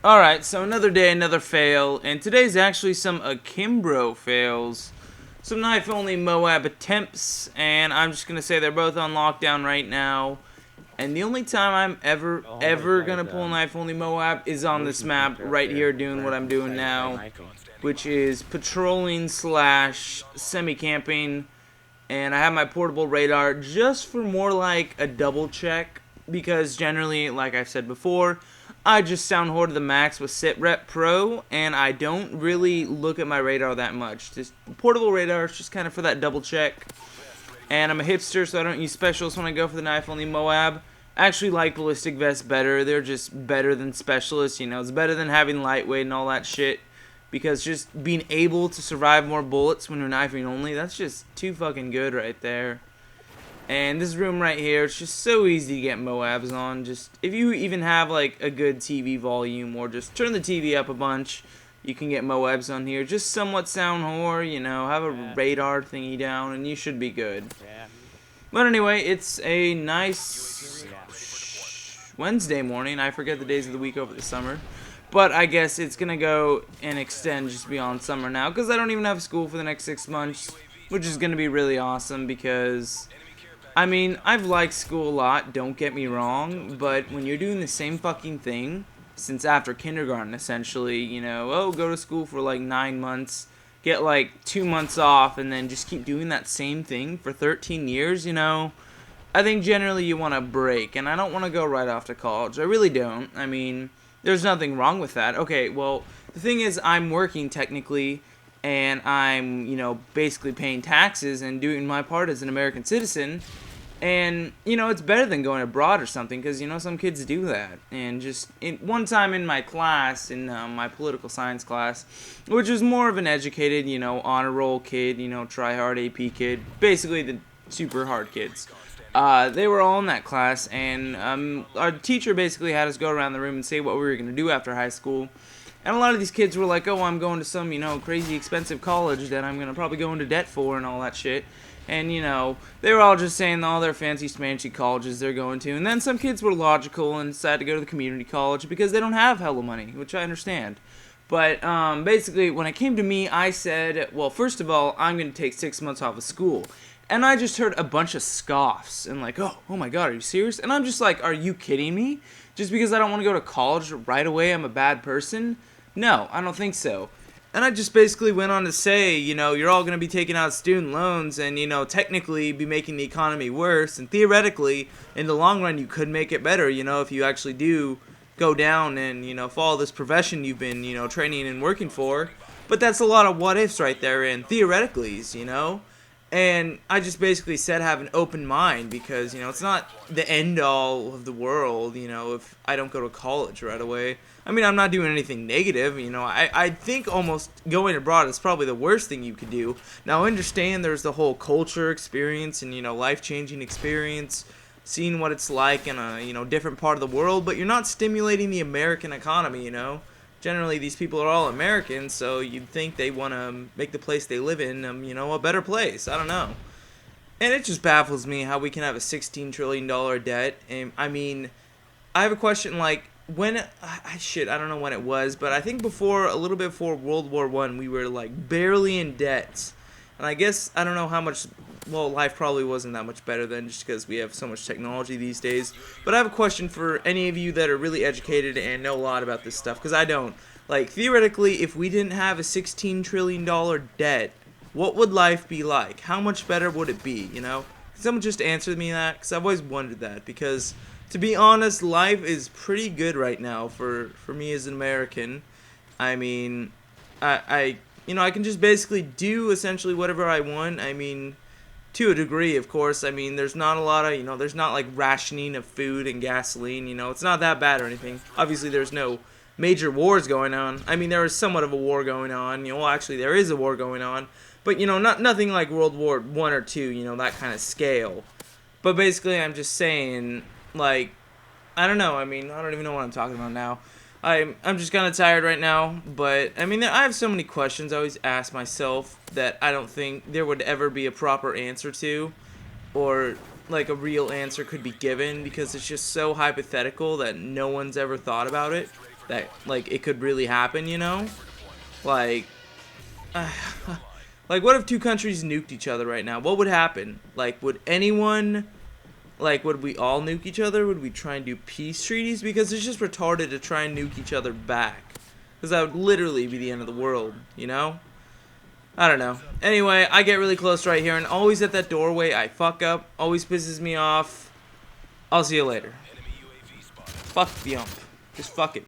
Alright, so another day, another fail, and today's actually some Akimbo fails. Some knife-only Moab attempts, and I'm just gonna say they're both on lockdown right now. And the only time I'm ever gonna pull knife-only Moab is on this map right here doing what I'm doing now, which is patrolling slash semi-camping. And I have my portable radar just for more like a double check, because generally, like I've said before, I just sound whore to the max with SitRep Pro, and I don't really look at my radar that much. Just portable radar is just kind of for that double check. And I'm a hipster, so I don't use specials when I go for the knife-only Moab. I actually like ballistic vests better. They're just better than specialists, you know. It's better than having lightweight and all that shit. Because just being able to survive more bullets when you're knifing only, that's just too fucking good right there. And this room right here, it's just so easy to get Moabs on. Just if you even have like a good TV volume or just turn the TV up a bunch, you can get Moabs on here. Just somewhat sound whore, you know, have a radar thingy down and you should be good. But anyway, it's a nice Wednesday morning. I forget the days of the week over the summer. But I guess it's going to go and extend just beyond summer now, because I don't even have school for the next 6 months, which is going to be really awesome because, I mean, I've liked school a lot, don't get me wrong, but when you're doing the same fucking thing since after kindergarten, essentially, you know, oh, go to school for like 9 months, get like 2 months off, and then just keep doing that same thing for 13 years, you know, I think generally you want a break, and I don't want to go right off to college. I really don't. I mean, there's nothing wrong with that. Okay, well, the thing is, I'm working technically, and I'm, you know, basically paying taxes and doing my part as an American citizen, and, you know, it's better than going abroad or something, because, you know, some kids do that. And just one time in my class, in my political science class, which was more of an educated, you know, honor roll kid, you know, try hard AP kid, basically the super hard kids. They were all in that class, and our teacher basically had us go around the room and say what we were going to do after high school. And a lot of these kids were like, oh, I'm going to some, you know, crazy expensive college that I'm going to probably go into debt for and all that shit. And, you know, they were all just saying all their fancy smancy colleges they're going to. And then some kids were logical and decided to go to the community college because they don't have hella money, which I understand. But basically, when it came to me, I said, well, first of all, I'm going to take 6 months off of school. And I just heard a bunch of scoffs and like, oh my god, are you serious? And I'm just like, are you kidding me? Just because I don't want to go to college right away, I'm a bad person? No, I don't think so. And I just basically went on to say, you know, you're all going to be taking out student loans and, you know, technically be making the economy worse. And theoretically, in the long run, you could make it better, you know, if you actually do go down and, you know, follow this profession you've been, you know, training and working for. But that's a lot of what ifs right there and theoreticallys, you know. And I just basically said have an open mind because, you know, it's not the end all of the world, you know, if I don't go to college right away. I mean, I'm not doing anything negative, you know. I think almost going abroad is probably the worst thing you could do. Now, I understand there's the whole culture experience and, you know, life-changing experience, seeing what it's like in a, you know, different part of the world, but you're not stimulating the American economy, you know. Generally, these people are all Americans, so you'd think they want to make the place they live in, you know, a better place. I don't know. And it just baffles me how we can have a $16 trillion debt. And, I mean, I have a question, like, when, I don't know when it was, but I think a little bit before World War I, we were, like, barely in debt. And I guess, I don't know how much, well, life probably wasn't that much better then just because we have so much technology these days. But I have a question for any of you that are really educated and know a lot about this stuff, because I don't. Like, theoretically, if we didn't have a $16 trillion debt, what would life be like? How much better would it be, you know? Can someone just answer me that? Because I've always wondered that, because, to be honest, life is pretty good right now for me as an American. I mean, you know, I can just basically do essentially whatever I want. I mean, to a degree, of course. I mean, there's not a lot of, you know, there's not like rationing of food and gasoline, you know. It's not that bad or anything. Obviously, there's no major wars going on. I mean, there is somewhat of a war going on. You know, well, actually, there is a war going on. But, you know, nothing like World War I or II, you know, that kind of scale. But basically, I'm just saying, like, I don't know. I mean, I don't even know what I'm talking about now. I'm just kind of tired right now, but, I mean, I have so many questions I always ask myself that I don't think there would ever be a proper answer to, or, like, a real answer could be given, because it's just so hypothetical that no one's ever thought about it. that, like, it could really happen, you know? Like, like, what if two countries nuked each other right now? What would happen? Like, would anyone, like, would we all nuke each other? Would we try and do peace treaties? Because it's just retarded to try and nuke each other back. Because that would literally be the end of the world, you know? I don't know. Anyway, I get really close right here, and always at that doorway, I fuck up. Always pisses me off. I'll see you later. Fuck the ump. Just fuck it.